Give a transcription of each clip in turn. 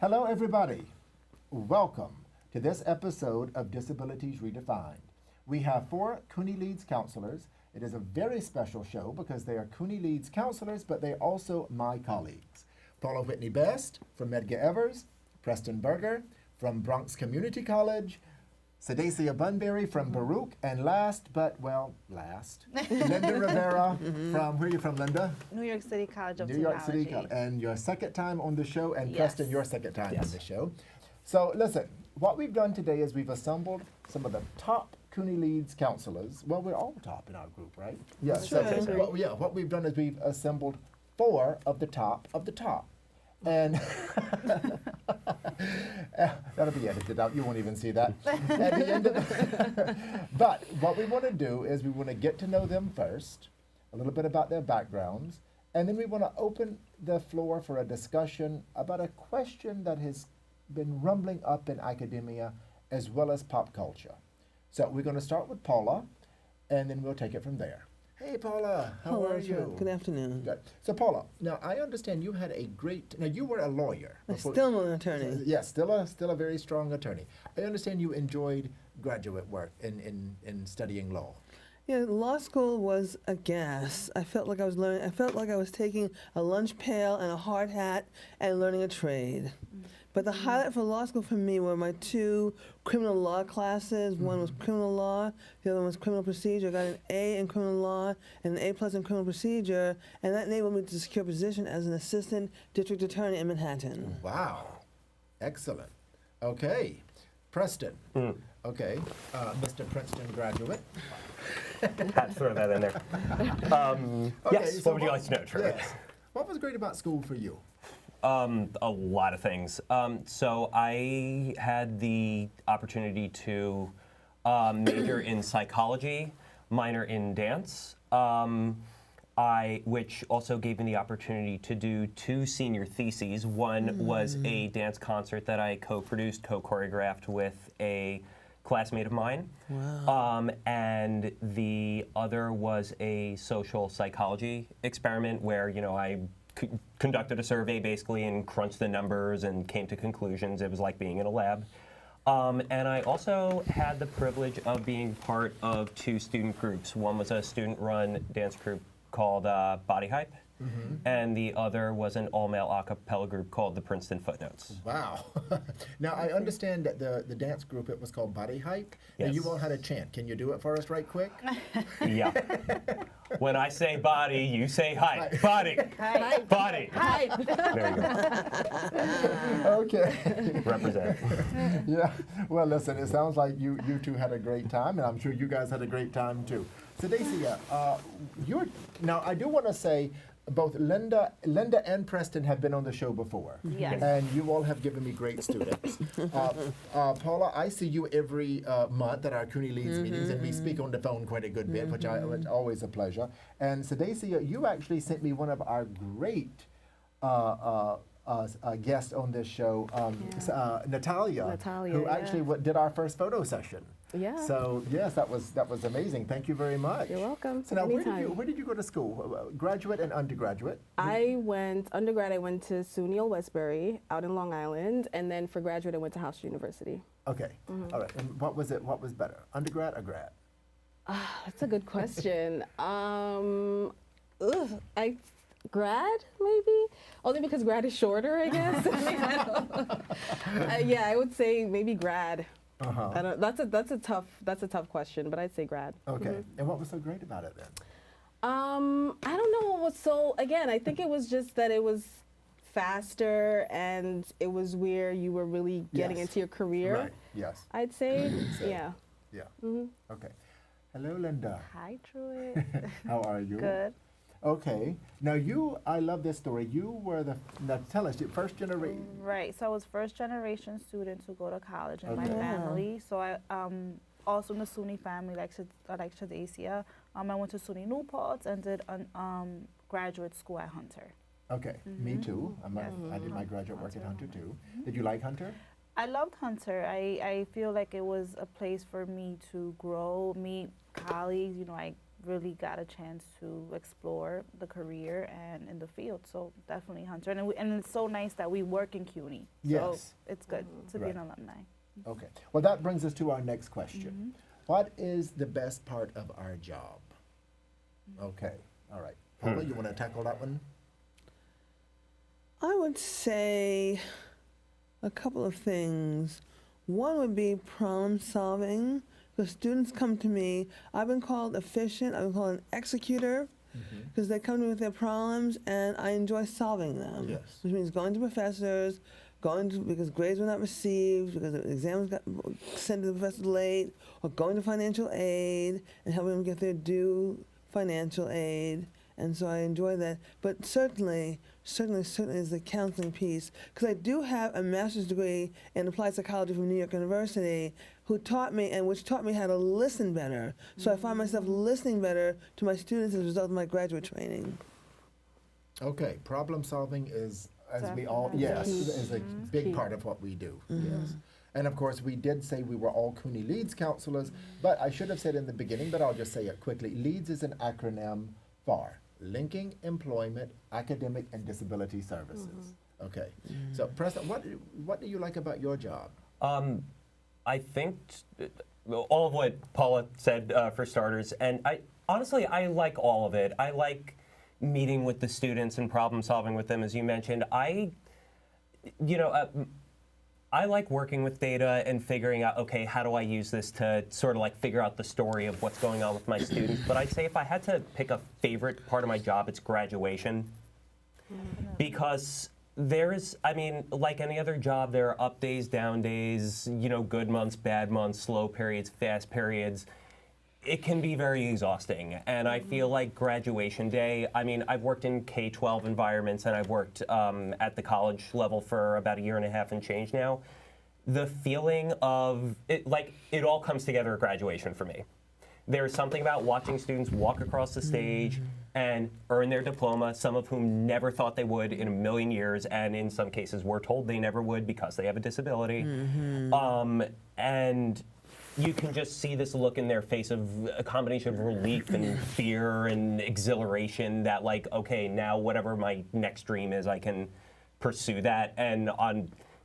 Hello, everybody. Welcome to this episode of Disabilities Redefined. We have 4 CUNY LEADS counselors. It is a very special show because they are CUNY LEADS counselors, but they're also my colleagues. Paula Whitney Best from Medgar Evers, Preston Burger from Bronx Community College, Sydacia Bunberry from Baruch, and last, Linda Rivera from, where are you from, Linda? New York City College of New York Technology. City College. And your second time on the show, and Yes. Preston, your second time on the show. So listen, what we've done today is we've assembled some of the top CUNY LEADS counselors. Well, we're all top in our group, right? Yeah. Sure. What we've done is we've assembled 4 of the top of the top. And that'll be edited out. You won't even see that. At the end of but what we want to do is we want to get to know them first, a little bit about their backgrounds, and then we want to open the floor for a discussion about a question that has been rumbling up in academia as well as pop culture. So we're going to start with Paula, and then we'll take it from there. Hey, Paula, how are you? Good afternoon. Good. So, Paula, now I understand you had a great. Now you were a lawyer. I'm still an attorney. Yes, still a very strong attorney. I understand you enjoyed graduate work in studying law. Yeah, law school was a gas. I felt like I was learning. I felt like I was taking a lunch pail and a hard hat and learning a trade. But the highlight for law school for me were my 2 criminal law classes. One was criminal law, the other one was criminal procedure. I got an A in criminal law and an A+ in criminal procedure, and that enabled me to secure a position as an assistant district attorney in Manhattan. Wow, excellent. Okay, Preston. Okay, Mr. Princeton graduate. Had to throw that in there. Yes, so what would you like to know, Trevor? Yes. What was great about school for you? A lot of things. So I had the opportunity to major in psychology, minor in dance, which also gave me the opportunity to do 2 senior theses. One was a dance concert that I co-produced, co-choreographed with a classmate of mine. Wow. And the other was a social psychology experiment where, I conducted a survey basically and crunched the numbers and came to conclusions. It was like being in a lab. And I also had the privilege of being part of 2 student groups. One was a student-run dance group called Body Hype, and the other was an all-male a cappella group called the Princeton Footnotes. Wow. Now, I understand that the dance group, it was called Body Hype. Yes. And you all had a chant. Can you do it for us right quick? Yeah. When I say body, you say hype. Body. Hype. Body. Hype. There you go. Okay. Represent. Yeah. Well, listen, it sounds like you 2 had a great time, and I'm sure you guys had a great time, too. Sydacia, now I do want to say, both Linda and Preston have been on the show before. Yes. And you all have given me great students. Paula, I see you every month at our CUNY LEADS meetings, and we speak on the phone quite a good bit, which is always a pleasure. And Sydacia, you actually sent me one of our great guests on this show, Natalia, who actually did our first photo session. Yeah. So yes, that was amazing. Thank you very much. You're welcome. So now, Anytime. where did you go to school? Graduate and undergraduate? Undergrad, I went to CUNY Westbury out in Long Island, and then for graduate, I went to Hofstra University. Okay. All right. And what was better, undergrad or grad? That's a good question. Grad, maybe? Only because grad is shorter, I guess. Yeah, I would say maybe grad. That's a tough question, but I'd say grad. Okay. And what was so great about it then? I don't know what was so. Again, I think it was just that it was faster and it was where you were really getting into your career. Right. Yes. I'd say, yeah. Yeah. Okay. Hello, Linda. Hi, Truett. How are you? Good. Okay. Now I love this story. You were now tell us, your first generation. Right. So I was first generation student to go to college in my Okay. family. So I also in the SUNY family, like Sydacia. I went to SUNY Newport and did graduate school at Hunter. Okay. Me too. I did my graduate work at Hunter too. Did you like Hunter? I loved Hunter. I feel like it was a place for me to grow, meet colleagues. I really got a chance to explore the career and in the field. So definitely Hunter. And it's so nice that we work in CUNY. Yes. So it's good to be Right. an alumni. Okay. Well, that brings us to our next question. What is the best part of our job? Okay. All right. Paula, you want to tackle that one? I would say a couple of things. One would be problem solving. The students come to me. I've been called efficient. I've been called an executor because they come to me with their problems, and I enjoy solving them. Yes. Which means going to professors, because grades were not received, because the exams got sent to the professor late, or going to financial aid and helping them get their due financial aid. And so I enjoy that. But certainly is the counseling piece. Because I do have a master's degree in applied psychology from New York University, which taught me how to listen better. So I find myself listening better to my students as a result of my graduate training. Okay. Problem solving is, as we all, Definitely. yes, is a big Key. part of what we do. Yes. And of course, we did say we were all CUNY LEADS counselors, but I should have said in the beginning, but I'll just say it quickly. LEADS is an acronym for Linking Employment, Academic, and Disability Services. Okay. So, Preston, what do you like about your job? I think all of what Paula said for starters, and honestly I like all of it. I like meeting with the students and problem solving with them, as you mentioned. I like working with data and figuring out, okay, how do I use this to sort of like figure out the story of what's going on with my students. But I'd say if I had to pick a favorite part of my job, it's graduation. Because like any other job, there are up days, down days, good months, bad months, slow periods, fast periods. It can be very exhausting, and I feel like graduation day, I've worked in K-12 environments, and I've worked at the college level for about a year and a half and change now. The feeling of, it all comes together at graduation for me. There's something about watching students walk across the stage and earn their diploma, some of whom never thought they would in a million years, and in some cases were told they never would because they have a disability. And you can just see this look in their face of a combination of relief and fear and exhilaration that, like, okay, now whatever my next dream is, I can pursue that. And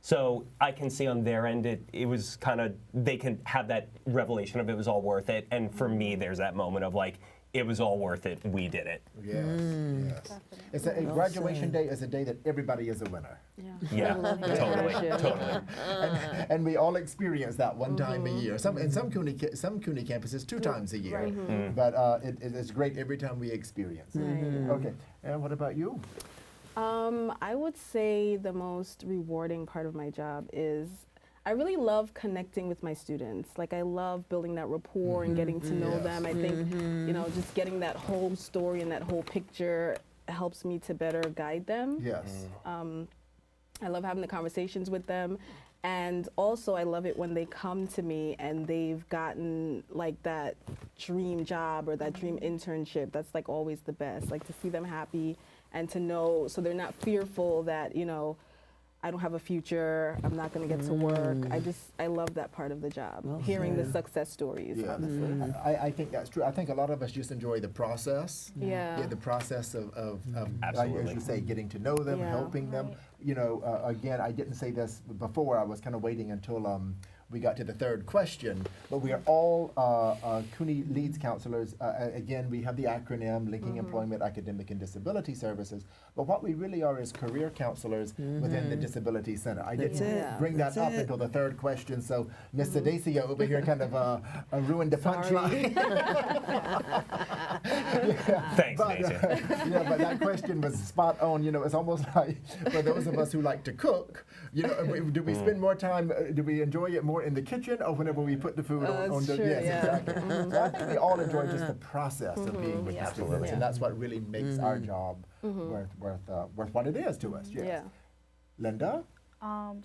so I can see on their end, it was kind of, they can have that revelation of it was all worth it. And for me, there's that moment of like, it was all worth it, we did it. Yes, yes. It's a graduation day is a day that everybody is a winner. Yeah, totally. And we all experience that one time a year. In some CUNY campuses, 2 times a year. But it's great every time we experience it. Okay, and what about you? I would say the most rewarding part of my job is I really love connecting with my students. Like, I love building that rapport and getting to know them. I think, just getting that whole story and that whole picture helps me to better guide them. Yes. I love having the conversations with them. And also, I love it when they come to me and they've gotten like that dream job or that dream internship. That's like always the best, like to see them happy and to know, so they're not fearful that, I don't have a future, I'm not going to get to work. I love that part of the job, hearing the success stories, honestly. I think that's true. I think a lot of us just enjoy the process. Yeah. The process of Absolutely. as you say, getting to know them, helping them. Again, I didn't say this before. I was kind of waiting until we got to the third question, but we are all CUNY LEADS counselors. Again, we have the acronym, Linking Employment, Academic, and Disability Services, but what we really are is career counselors within the Disability Center. I didn't bring that up until the third question, so Miss Sydacia over here kind of ruined the punchline. Thanks, but, Sydacia. but that question was spot on. It's almost like for those of us who like to cook, do we spend more time, do we enjoy it more in the kitchen or whenever we put the food on the, true, exactly. So I think we all enjoy just the process of being with the students, and that's what really makes our job worth what it is to us. Yes. Yeah. Linda?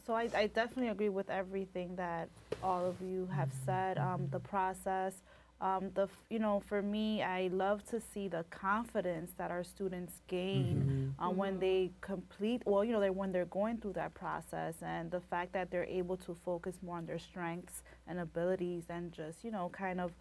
So I definitely agree with everything that all of you have said. The process, for me, I love to see the confidence that our students gain when they complete, when they're going through that process, and the fact that they're able to focus more on their strengths and abilities and just, kind of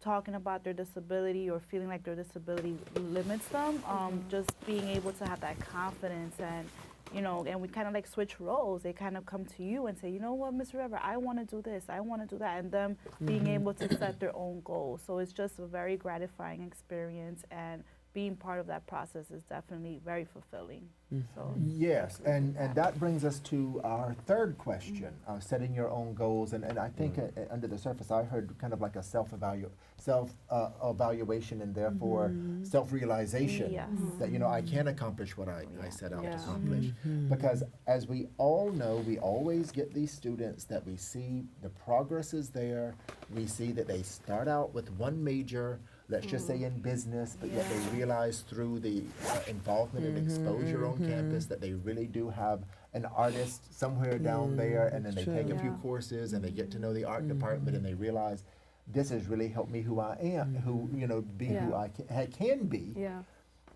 talking about their disability or feeling like their disability limits them, just being able to have that confidence and, you know, and we kind of like switch roles. They kind of come to you and say, you know what, Ms. Rivera, I want to do this, I want to do that, and them being able to set their own goals. So it's just a very gratifying experience, and being part of that process is definitely very fulfilling. So Yes, and that brings us to our third question, setting your own goals. And I think under the surface, I heard kind of like a self-evaluation and therefore self-realization Yes. that, you know, I can accomplish what I set out to Yeah. accomplish. Because as we all know, we always get these students that we see the progress is there. We see that they start out with one major, let's just say in business, but yet they realize through the involvement and exposure on campus that they really do have an artist somewhere down there, and then they take a few Yeah. courses and they get to know the art department and they realize this has really helped me who I am, who, you know, be who Yeah. I can be. Yeah.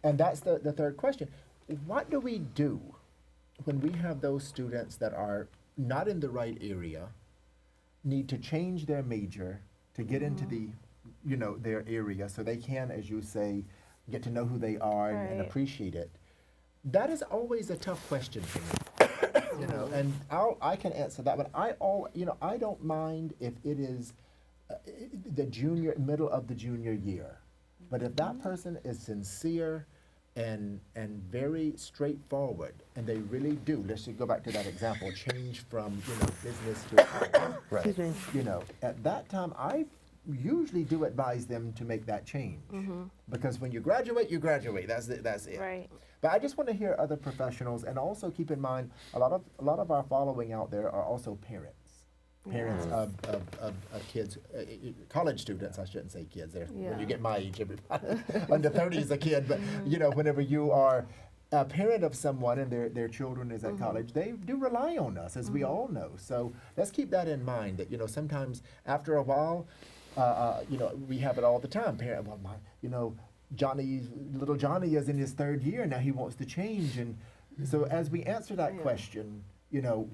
And that's the third question. What do we do when we have those students that are not in the right area, need to change their major to get into the, you know, their area so they can, as you say, get to know who they are and Right. appreciate it? That is always a tough question for me. You know, and I can answer that, but I don't mind if it is the middle of the junior year. But if that person is sincere and very straightforward, and they really do, let's just go back to that example, change from, you know, business to art, Excuse me. you know, at that time, I usually do advise them to make that change. Because when you graduate, you graduate. That's it. right. But I just want to hear other professionals, and also keep in mind a lot of our following out there are also parents. Parents of kids, college students. I shouldn't say kids. When Yeah. you get my age, everybody under 30 is a kid. But you know, whenever you are a parent of someone and their children is at college, they do rely on us, as we all know. So let's keep that in mind. That, you know, sometimes after a while, you know, we have it all the time. Little Johnny is in his third year now. He wants to change, and so as we answer that question, you know,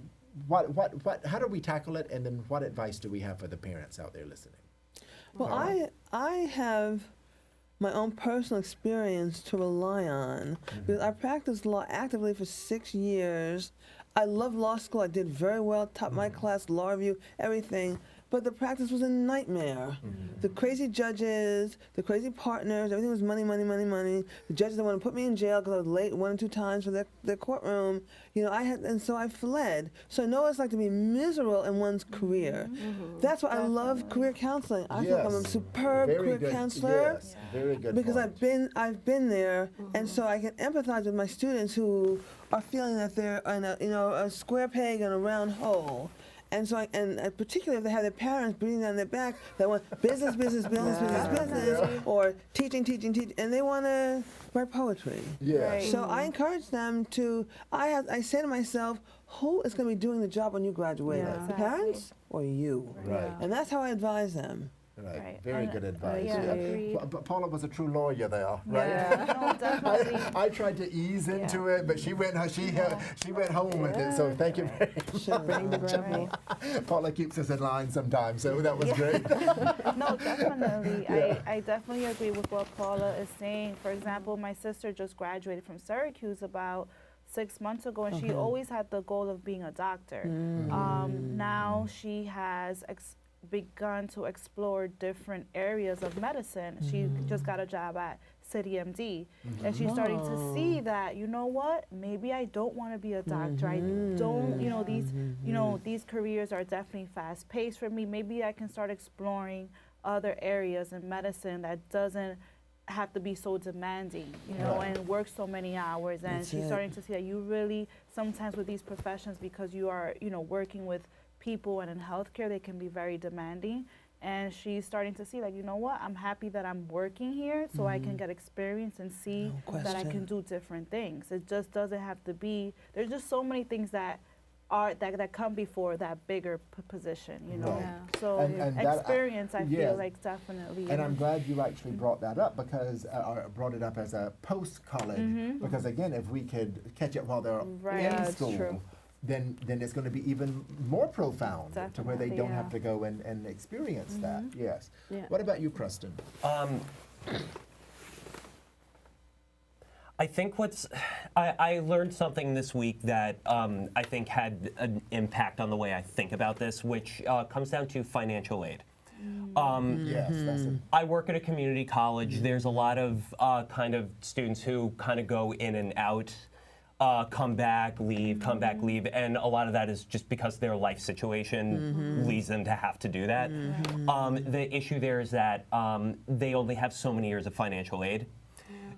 how do we tackle it, and then what advice do we have for the parents out there listening? Well, I have my own personal experience to rely on because I practiced law actively for 6 years. I loved law school. I did very well, top of my class, law review, everything. But the practice was a nightmare. The crazy judges, the crazy partners, everything was money, money, money, money. The judges that want to put me in jail because I was late 1 or 2 times for their courtroom. You know, and so I fled. So I know what it's like to be miserable in one's career. That's why I love career counseling. I feel like I'm a superb Very career good. counselor. Yes, very good. Because point. I've been there, and so I can empathize with my students who are feeling that they're in a square peg in a round hole. And so, particularly if they have their parents breathing down their back, they want business, or teaching, and they want to write poetry. Yeah. Right. So I encourage them to. I say to myself, who is going to be doing the job when you graduate? Yeah. The parents or you? Right. And that's how I advise them. Right. Right. Very And, good advice. yeah, agreed. Paula was a true lawyer there, right? Yeah. No, definitely. I tried to ease into it, but she went home with it. So thank you very much. Bring the gravel. Paula keeps us in line sometimes, so that was great. No, definitely. Yeah. I definitely agree with what Paula is saying. For example, my sister just graduated from Syracuse about 6 months ago, and she always had the goal of being a doctor. Now she has begun to explore different areas of medicine. She just got a job at CityMD, and she's starting to see that, you know what, maybe I don't want to be a doctor. I don't, these careers are definitely fast paced for me. Maybe I can start exploring other areas in medicine that doesn't have to be so demanding, and work so many hours. And That's she's it. starting to see that you really, sometimes with these professions, because you are, working with people and in healthcare, they can be very demanding. And she's starting to see, like, you know what, I'm happy that I'm working here so I can get experience and see No that I can question. do different things. It just doesn't have to be, there's just so many things that are that come before that bigger position, Right. Yeah. So And that, experience, I yes. feel like, definitely. And I'm glad you actually brought that up because, or brought it up as a post-college, because again, if we could catch it while they're Right. in Yeah, it's school, true. then it's going to be even more profound to where they Definitely, don't yeah. have to go and experience that. Yes. Yeah. What about you, Preston? I think I learned something this week that I think had an impact on the way I think about this, which comes down to financial aid. Yes, that's it. I work at a community college. There's a lot of kind of students who kind of go in and out, come back, leave, and a lot of that is just because their life situation leads them to have to do that. The issue there is that they only have so many years of financial aid.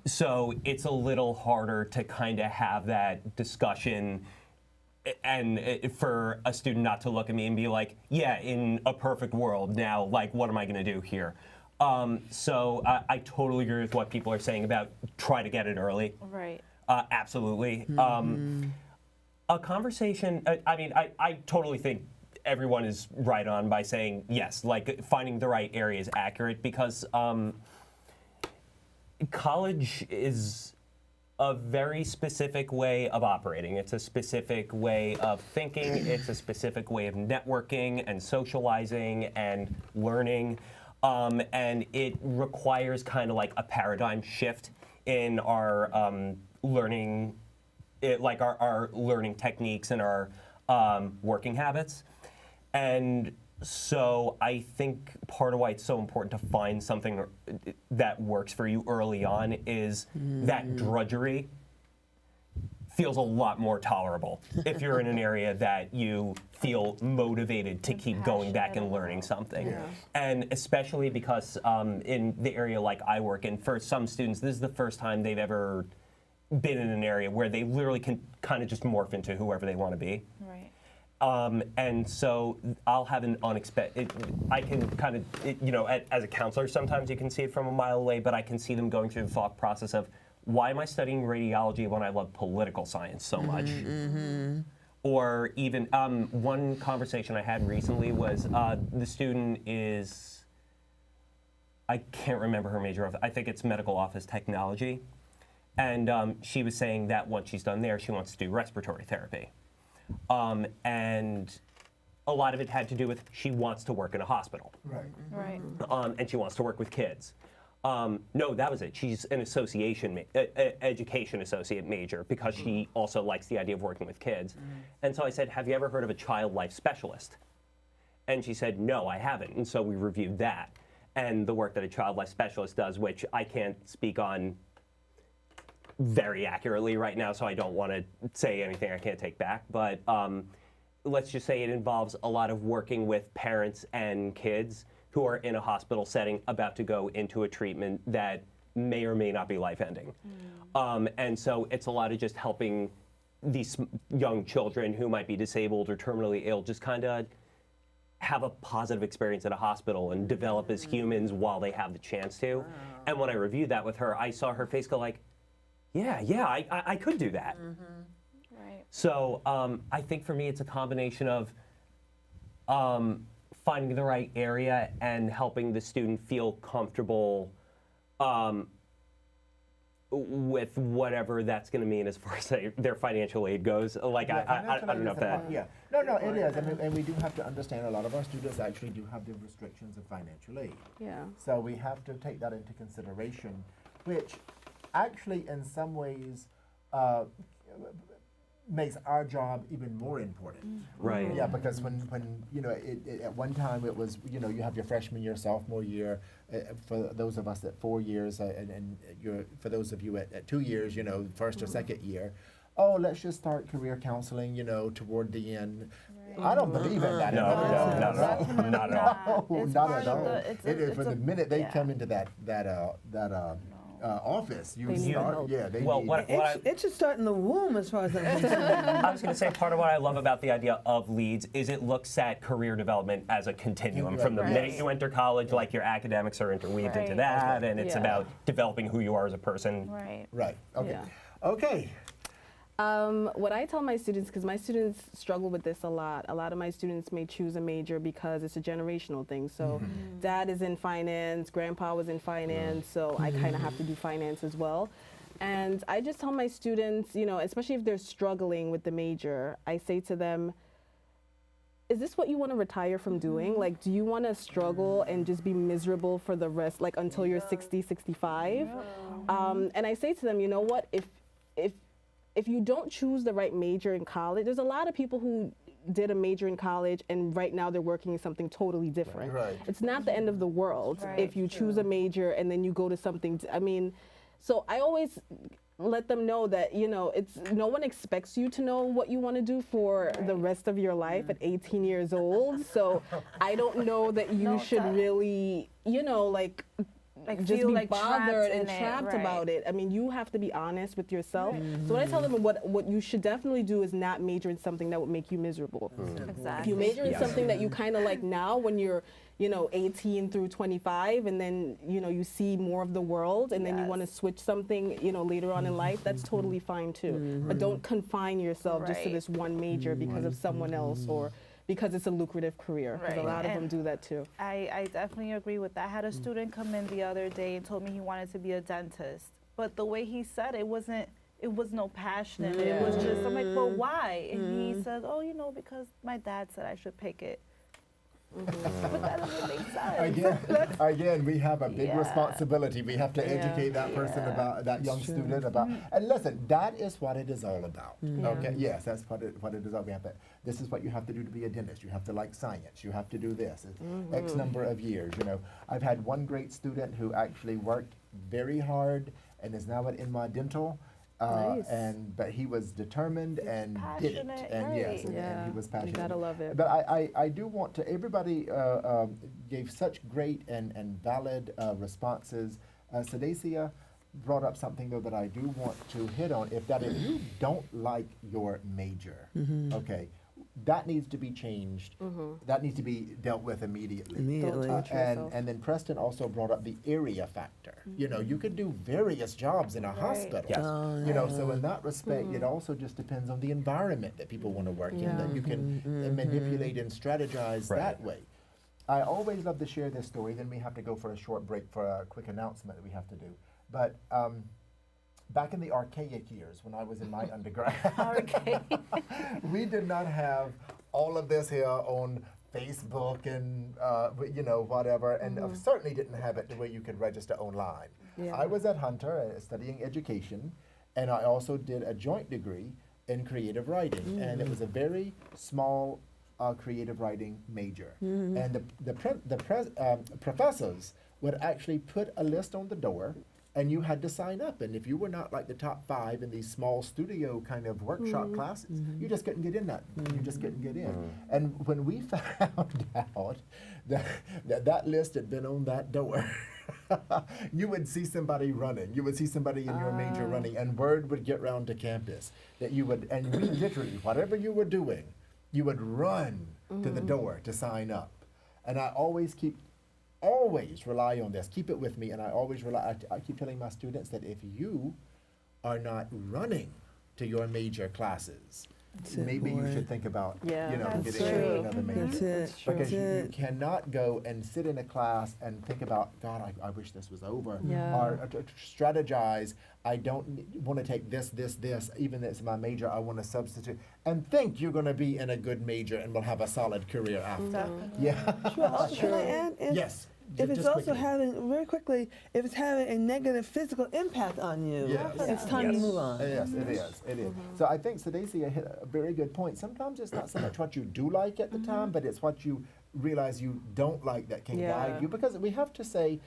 So it's a little harder to kind of have that discussion and for a student not to look at me and be like, yeah, in a perfect world now, like, what am I going to do here? So I totally agree with what people are saying about try to get it early. Right. Absolutely. A conversation, I totally think everyone is right on by saying yes, like finding the right area is accurate because college is a very specific way of operating. It's a specific way of thinking. It's a specific way of networking and socializing and learning. And it requires kind of like a paradigm shift in our learning, like our learning techniques and our working habits. And so I think part of why it's so important to find something that works for you early on is that drudgery feels a lot more tolerable if you're in an area that you feel motivated to keep going back and learning something. Yeah. And especially because in the area like I work in, for some students, this is the first time they've ever been in an area where they literally can kind of just morph into whoever they want to be. Right. And so I'll have an unexpected, I can kind of, as a counselor, sometimes you can see it from a mile away, but I can see them going through the thought process of, why am I studying radiology when I love political science so much? Or even, one conversation I had recently was, the student is, I can't remember her major, I think it's medical office technology. And she was saying that once she's done there, she wants to do respiratory therapy. And a lot of it had to do with she wants to work in a hospital. Right. Right. And she wants to work with kids. No, that was it. She's an education associate major because she also likes the idea of working with kids. And so I said, have you ever heard of a child life specialist? And she said, no, I haven't. And so we reviewed that and the work that a child life specialist does, which I can't speak on very accurately right now, so I don't want to say anything I can't take back. But let's just say it involves a lot of working with parents and kids who are in a hospital setting about to go into a treatment that may or may not be life-ending. And so it's a lot of just helping these young children who might be disabled or terminally ill just kind of have a positive experience at a hospital and develop as humans while they have the chance to. And when I reviewed that with her, I saw her face go like, yeah, I could do that. Right. So I think for me, it's a combination of finding the right area and helping the student feel comfortable with whatever that's going to mean as far as their financial aid goes. Like, I don't know if that. Yeah. No, it is. And we do have to understand a lot of our students actually do have the restrictions of financial aid. Yeah. So we have to take that into consideration, which actually in some ways makes our job even more important. Right. Yeah, because when at one time it was, you have your freshman year, sophomore year, for those of us at 4 years, and for those of you at 2 years, first or second year, oh, let's just start career counseling, toward the end. I don't believe in that. No, not at all. Not at all. No, It's not part at of all. the- For the minute they come into that office, you They need start. help. Yeah, they Well, need. It should start in the womb, as far as I'm concerned. I was going to say part of what I love about the idea of LEADS is it looks at career development as a continuum. From the Right. minute you enter college, like your academics are interweaved into Right. that, and it's Yeah. about developing who you are as a person. Right. Right. Okay. Yeah. Okay. What I tell my students, because my students struggle with this a lot of my students may choose a major because it's a generational thing. So dad is in finance, grandpa was in finance, so I kind of have to do finance as well. And I just tell my students, you know, especially if they're struggling with the major, I say to them, is this what you want to retire from doing? Like, do you want to struggle and just be miserable for the rest, like until you're 60, 65? And I say to them, you know what, if you don't choose the right major in college, there's a lot of people who did a major in college and right now they're working in something totally different. Right. It's not the end of the world if you choose a major and then you go to something, I mean, so I always let them know that, you know, it's no one expects you to know what you want to do for the rest of your life at 18 years old. So I don't know that you should really, you know, like just feel be like bothered trapped and in it, trapped right. about it. I mean, you have to be honest with yourself. So what I tell them, what you should definitely do is not major in something that would make you miserable. If Exactly. you major in something that you kind of like now when you're, you know, 18 through 25, and then, you know, you see more of the world, and then you want to switch something, you know, later on in life, that's totally fine too. But don't confine yourself just to Right. this one major because of someone else or because it's a lucrative career. Because a Right. lot of them And do that too. I definitely agree with that. I had a student come in the other day and told me he wanted to be a dentist, but the way he said it was no passion. It was just, I'm like, well, why? And he said, oh, you know, because my dad said I should pick it. But that doesn't make sense. Again, we have a big Yeah. responsibility. We have to educate that person about that young student about. And listen, that is what it is all about. Okay, yes, that's what it is all. We have to. This is what you have to do to be a dentist. You have to like science. You have to do this. X number of years. You know, I've had one great student who actually worked very hard and is now in my dental. Nice. But he was determined and did it. passionate, And yes, right. and he was passionate. You gotta love it. But I do want to, everybody gave such great and valid responses. Sydacia brought up something though that I do want to hit on. If you don't like your major, okay, that needs to be changed. That needs to be dealt with immediately. Immediately. Don't touch yourself. And then Preston also brought up the area factor. You know, you could do various jobs in a hospital. Yes. You know, so in that respect, it also just depends on the environment that people want to work in, that you can manipulate and strategize that way. I always love to share this story. Then we have to go for a short break for a quick announcement that we have to do. But back in the archaic years when I was in my undergrad, we did not have all of this here on Facebook and you know, whatever, and certainly didn't have it the way you could register online. Yeah. I was at Hunter studying education, and I also did a joint degree in creative writing, and it was a very small creative writing major. And the professors would actually put a list on the door, and you had to sign up. And if you were not like the top 5 in these small studio kind of workshop classes, you just couldn't get in that. You just couldn't get in. And when we found out that list had been on that door, you would see somebody running. You would see somebody in your major running, and word would get round to campus that you would, and we literally, whatever you were doing, you would run to the door to sign up. And I always rely on this. Keep it with me, and I keep telling my students that if you are not running to your major classes, maybe you should think about, Yeah, you know, that's getting true. another major. That's it. Because That's you it. cannot go and sit in a class and think about, God, I wish this was over. Yeah. Or strategize, I don't want to take this, even though it's my major, I want to substitute. And think you're going to be in a good major and will have a solid career after. Yeah. Also, can I add? Yes. If it's Just also quickly. having, very quickly, if it's having a negative physical impact on you, Yes. it's time to move on. Yes, it is. It is. So I think Sydacia hit a very good point. Sometimes it's not so much what you do like at the time, but it's what you realize you don't like that can guide you. Because we have to say,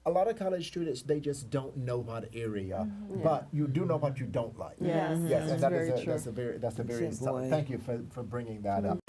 a lot of college students, they just don't know what area, but you do know what you don't like. Yes. Yes, and That's that very is true. that's a very That's it, boy. thank you for bringing that up.